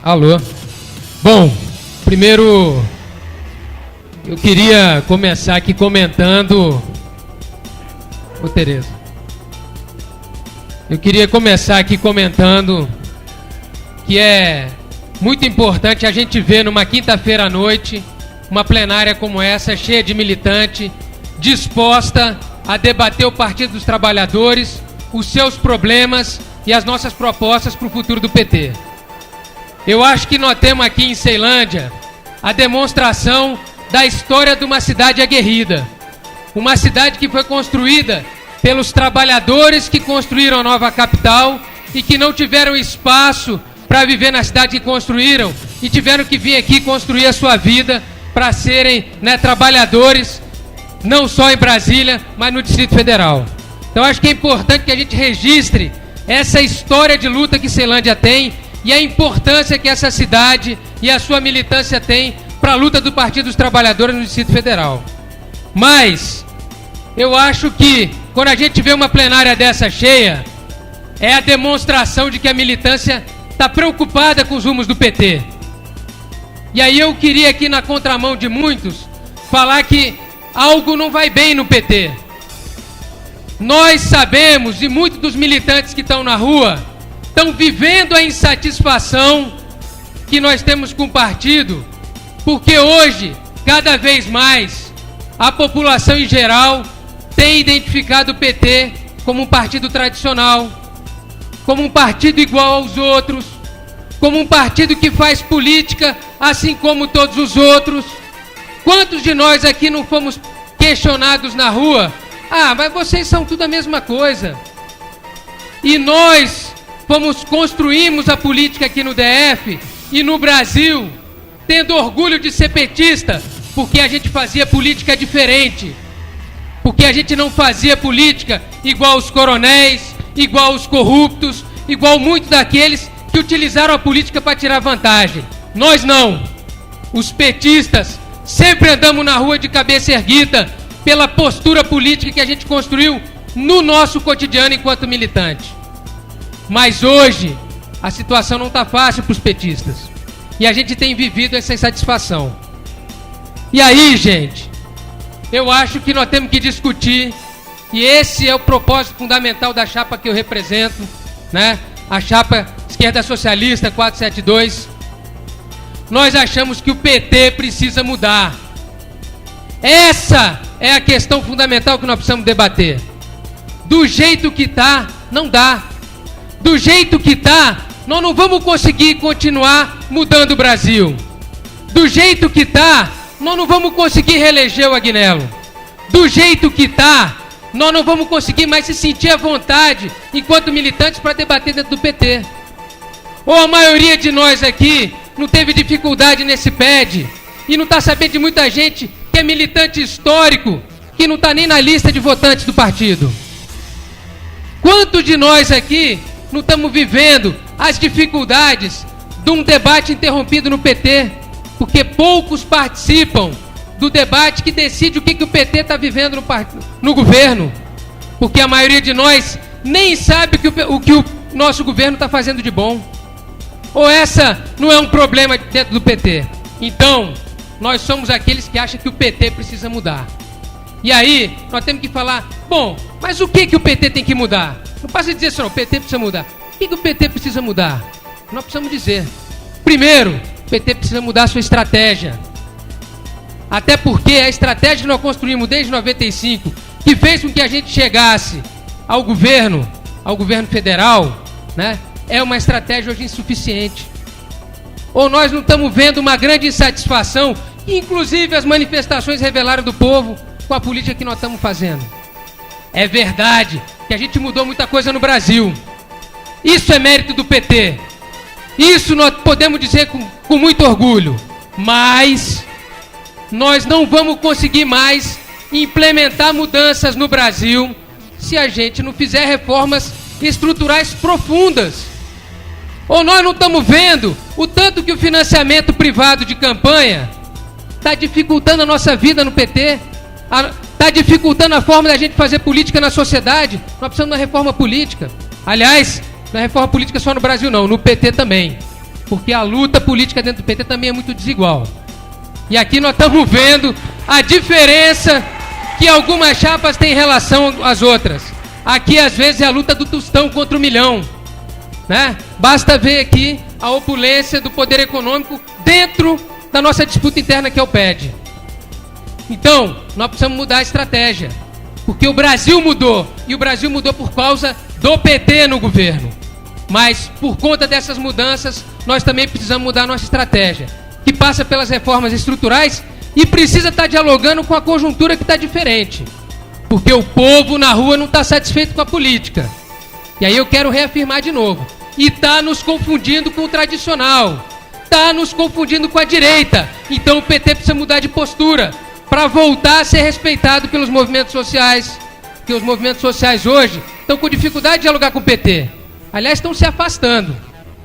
Alô. Bom, primeiro eu queria começar aqui comentando... Ô, Tereza. Eu queria começar aqui comentando que é muito importante a gente ver numa quinta-feira à noite uma plenária como essa, cheia de militante, disposta a debater o Partido dos Trabalhadores, os seus problemas e as nossas propostas para o futuro do PT. Eu acho que nós temos aqui em Ceilândia a demonstração da história de uma cidade aguerrida. Uma cidade que foi construída pelos trabalhadores que construíram a nova capital e que não tiveram espaço para viver na cidade que construíram e tiveram que vir aqui construir a sua vida para serem, né, trabalhadores, não só em Brasília, mas no Distrito Federal. Então acho que é importante que a gente registre essa história de luta que Ceilândia tem e a importância que essa cidade e a sua militância tem para a luta do Partido dos Trabalhadores no Distrito Federal. Mas eu acho que quando a gente vê uma plenária dessa cheia, é a demonstração de que a militância está preocupada com os rumos do PT. E aí eu queria aqui, na contramão de muitos, falar que algo não vai bem no PT. Nós sabemos, e muitos dos militantes que estão na rua estão vivendo a insatisfação que nós temos com o partido, porque hoje, cada vez mais, a população em geral tem identificado o PT como um partido tradicional, como um partido igual aos outros, como um partido que faz política assim como todos os outros. Quantos de nós aqui não fomos questionados na rua? Ah, mas vocês são tudo a mesma coisa. E nós construímos a política aqui no DF e no Brasil, tendo orgulho de ser petista, porque a gente fazia política diferente. Porque a gente não fazia política igual os coronéis, igual os corruptos, igual muitos daqueles que utilizaram a política para tirar vantagem. Nós não. Os petistas sempre andamos na rua de cabeça erguida pela postura política que a gente construiu no nosso cotidiano enquanto militante. Mas hoje a situação não está fácil para os petistas. E a gente tem vivido essa insatisfação. E aí, gente, eu acho que nós temos que discutir, e esse é o propósito fundamental da chapa que eu represento, né? A chapa Esquerda Socialista 472. Nós achamos que o PT precisa mudar. Essa é a questão fundamental que nós precisamos debater. Do jeito que está, não dá. Do jeito que está, nós não vamos conseguir continuar mudando o Brasil. Do jeito que está, nós não vamos conseguir reeleger o Agnello. Do jeito que está, nós não vamos conseguir mais se sentir à vontade enquanto militantes para debater dentro do PT. Ou a maioria de nós aqui não teve dificuldade nesse PED e não está sabendo de muita gente que é militante histórico, que não está nem na lista de votantes do partido. Quantos de nós aqui não estamos vivendo as dificuldades de um debate interrompido no PT, porque poucos participam do debate que decide o que o PT está vivendo no governo, porque a maioria de nós nem sabe o que o nosso governo está fazendo de bom. Ou essa não é um problema dentro do PT? Então, nós somos aqueles que acham que o PT precisa mudar. E aí, nós temos que falar, bom, mas o que o PT tem que mudar? Não basta dizer só, o PT precisa mudar. O que o PT precisa mudar? Nós precisamos dizer. Primeiro, o PT precisa mudar a sua estratégia. Até porque a estratégia que nós construímos desde 95, que fez com que a gente chegasse ao governo federal, né, é uma estratégia hoje insuficiente. Ou nós não estamos vendo uma grande insatisfação, que inclusive as manifestações revelaram do povo com a política que nós estamos fazendo. É verdade que a gente mudou muita coisa no Brasil. Isso é mérito do PT. Isso nós podemos dizer com muito orgulho. Mas nós não vamos conseguir mais implementar mudanças no Brasil se a gente não fizer reformas estruturais profundas. Ou nós não estamos vendo o tanto que o financiamento privado de campanha está dificultando a nossa vida no PT. está dificultando a forma da gente fazer política na sociedade. Nós precisamos de uma reforma política. Aliás, não é reforma política só no Brasil não, no PT também. Porque a luta política dentro do PT também é muito desigual. E aqui nós estamos vendo a diferença que algumas chapas têm em relação às outras. Aqui às vezes é a luta do tostão contra o milhão, né? Basta ver aqui a opulência do poder econômico dentro da nossa disputa interna, que é o PED. Então, nós precisamos mudar a estratégia, porque o Brasil mudou, e o Brasil mudou por causa do PT no governo. Mas, por conta dessas mudanças, nós também precisamos mudar a nossa estratégia, que passa pelas reformas estruturais e precisa estar dialogando com a conjuntura que está diferente. Porque o povo na rua não está satisfeito com a política. E aí eu quero reafirmar de novo. E está nos confundindo com o tradicional. Está nos confundindo com a direita. Então o PT precisa mudar de postura para voltar a ser respeitado pelos movimentos sociais. Porque os movimentos sociais hoje estão com dificuldade de dialogar com o PT. Aliás, estão se afastando.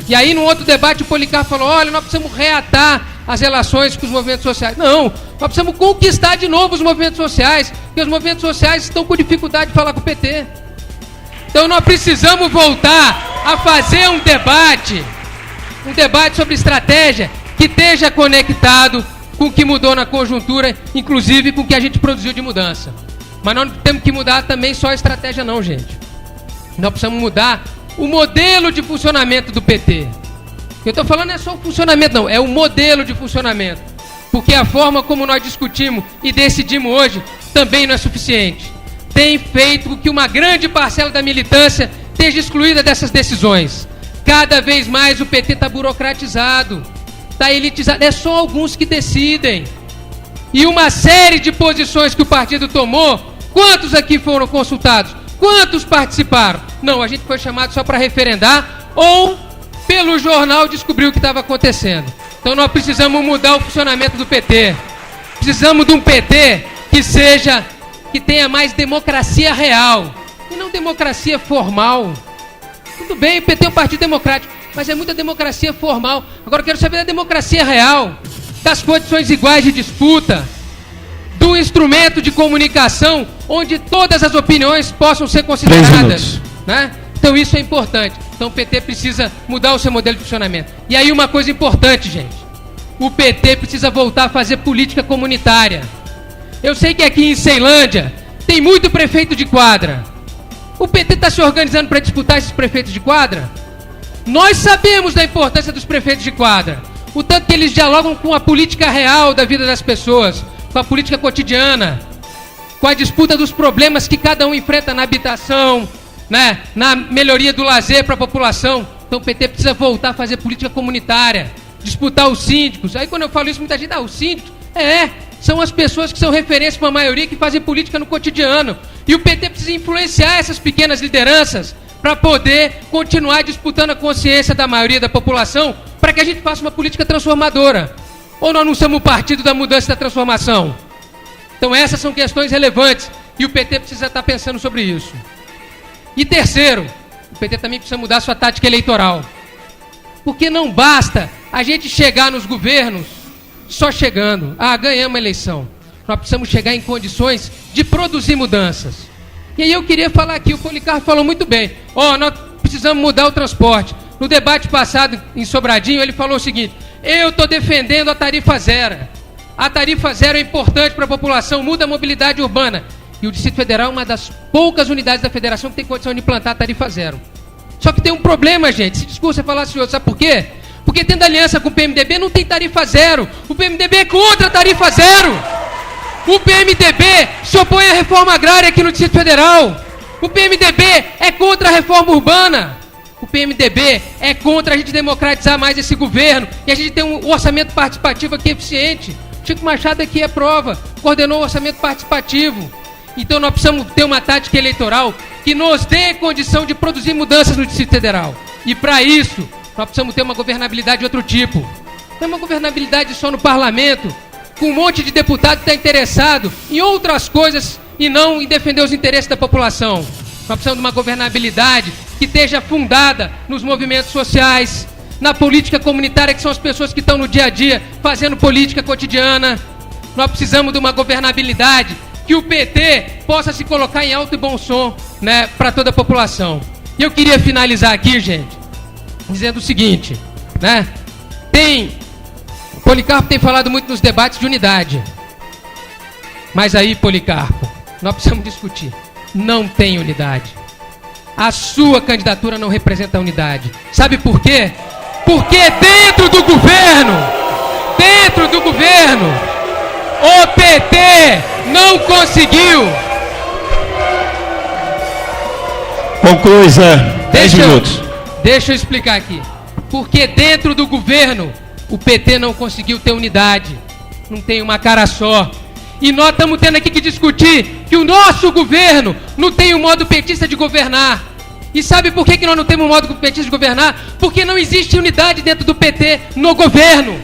E aí, num outro debate, o Policarpo falou, olha, nós precisamos reatar as relações com os movimentos sociais. Não, nós precisamos conquistar de novo os movimentos sociais, porque os movimentos sociais estão com dificuldade de falar com o PT. Então nós precisamos voltar a fazer um debate sobre estratégia que esteja conectado com o que mudou na conjuntura, inclusive com o que a gente produziu de mudança. Mas nós não temos que mudar também só a estratégia não, gente. Nós precisamos mudar o modelo de funcionamento do PT. O que eu estou falando não é só o funcionamento, não. É o modelo de funcionamento. Porque a forma como nós discutimos e decidimos hoje também não é suficiente. Tem feito com que uma grande parcela da militância esteja excluída dessas decisões. Cada vez mais o PT está burocratizado, está elitizado. É só alguns que decidem. E uma série de posições que o partido tomou, quantos aqui foram consultados? Quantos participaram? Não, a gente foi chamado só para referendar ou pelo jornal descobriu o que estava acontecendo. Então nós precisamos mudar o funcionamento do PT. Precisamos de um PT que tenha mais democracia real e não democracia formal. Tudo bem, o PT é um partido democrático, mas é muita democracia formal. Agora eu quero saber da democracia real, das condições iguais de disputa, do instrumento de comunicação onde todas as opiniões possam ser consideradas, né? Então isso é importante. Então o PT precisa mudar o seu modelo de funcionamento. E aí uma coisa importante, gente. O PT precisa voltar a fazer política comunitária. Eu sei que aqui em Ceilândia tem muito prefeito de quadra. O PT está se organizando para disputar esses prefeitos de quadra? Nós sabemos da importância dos prefeitos de quadra. O tanto que eles dialogam com a política real da vida das pessoas, com a política cotidiana, com a disputa dos problemas que cada um enfrenta na habitação, né, na melhoria do lazer para a população. Então o PT precisa voltar a fazer política comunitária, disputar os síndicos. Aí quando eu falo isso, muita gente, os síndicos, são as pessoas que são referência para a maioria que fazem política no cotidiano. E o PT precisa influenciar essas pequenas lideranças para poder continuar disputando a consciência da maioria da população, para que a gente faça uma política transformadora. Ou nós não somos o partido da mudança e da transformação? Então essas são questões relevantes e o PT precisa estar pensando sobre isso. E terceiro, o PT também precisa mudar sua tática eleitoral. Porque não basta a gente chegar nos governos só chegando. Ganhamos a eleição. Nós precisamos chegar em condições de produzir mudanças. E aí eu queria falar aqui, o Policarpo falou muito bem. Nós precisamos mudar o transporte. No debate passado em Sobradinho, ele falou o seguinte: eu estou defendendo a tarifa zero. A tarifa zero é importante para a população, muda a mobilidade urbana. E o Distrito Federal é uma das poucas unidades da federação que tem condição de implantar a tarifa zero. Só que tem um problema, gente. Esse discurso é falacioso. Sabe por quê? Porque tendo aliança com o PMDB não tem tarifa zero. O PMDB é contra a tarifa zero. O PMDB se opõe à reforma agrária aqui no Distrito Federal. O PMDB é contra a reforma urbana. O PMDB é contra a gente democratizar mais esse governo e a gente tem um orçamento participativo aqui eficiente. Chico Machado aqui é prova, coordenou o orçamento participativo. Então nós precisamos ter uma tática eleitoral que nos dê condição de produzir mudanças no Distrito Federal. E para isso, nós precisamos ter uma governabilidade de outro tipo. Não é uma governabilidade só no parlamento, com um monte de deputado que está interessado em outras coisas e não em defender os interesses da população. Nós precisamos de uma governabilidade que esteja fundada nos movimentos sociais, na política comunitária, que são as pessoas que estão no dia a dia fazendo política cotidiana. Nós precisamos de uma governabilidade que o PT possa se colocar em alto e bom som, né, para toda a população. E eu queria finalizar aqui, gente, dizendo o seguinte, né? Policarpo tem falado muito nos debates de unidade. Mas aí, Policarpo, nós precisamos discutir. Não tem unidade. A sua candidatura não representa a unidade. Sabe por quê? Porque dentro do governo, o PT não conseguiu. Conclui, Zé. 10 minutos. Deixa eu explicar aqui. Porque dentro do governo, o PT não conseguiu ter unidade. Não tem uma cara só. E nós estamos tendo aqui que discutir que o nosso governo não tem um modo petista de governar. E sabe por que nós não temos um modo petista de governar? Porque não existe unidade dentro do PT no governo.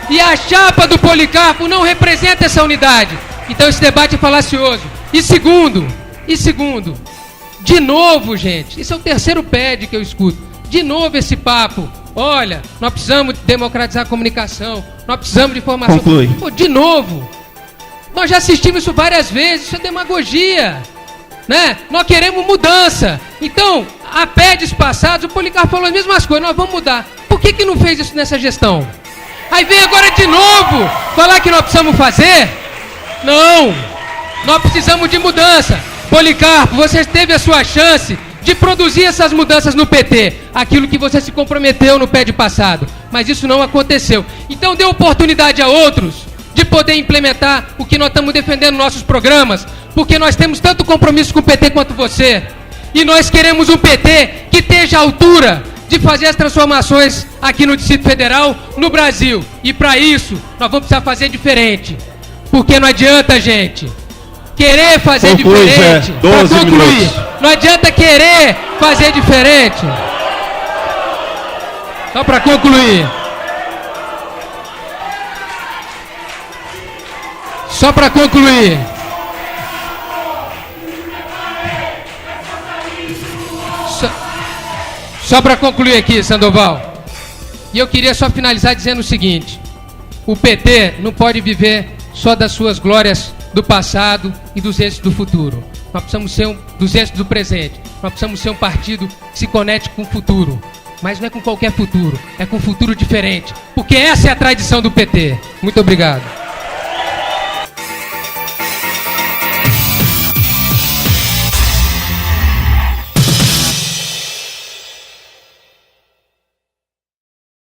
E a chapa do Policarpo não representa essa unidade. Então esse debate é falacioso. E segundo, de novo, gente, isso é o terceiro PED que eu escuto. De novo esse papo. Olha, nós precisamos democratizar a comunicação. Nós precisamos de informação. Conclui. Pô, de novo. Nós já assistimos isso várias vezes. Isso é demagogia. Né? Nós queremos mudança. Então, a PEDs passados, o Policarpo falou as mesmas coisas. Nós vamos mudar. Por que não fez isso nessa gestão? Aí vem agora de novo falar que nós precisamos fazer? Não. Nós precisamos de mudança. Policarpo, você teve a sua chance de produzir essas mudanças no PT, aquilo que você se comprometeu no PED passado, mas isso não aconteceu. Então dê oportunidade a outros de poder implementar o que nós estamos defendendo nos nossos programas, porque nós temos tanto compromisso com o PT quanto você, e nós queremos um PT que esteja à altura de fazer as transformações aqui no Distrito Federal, no Brasil, e para isso nós vamos precisar fazer diferente, porque não adianta, gente, querer fazer diferente. Para concluir, não adianta querer fazer diferente. Só para concluir. Só para concluir aqui, Sandoval. E eu queria só finalizar dizendo o seguinte: o PT não pode viver só das suas glórias do passado e dos êxitos do futuro. Nós precisamos ser dos êxitos do presente. Nós precisamos ser um partido que se conecte com o futuro. Mas não é com qualquer futuro, é com um futuro diferente. Porque essa é a tradição do PT. Muito obrigado.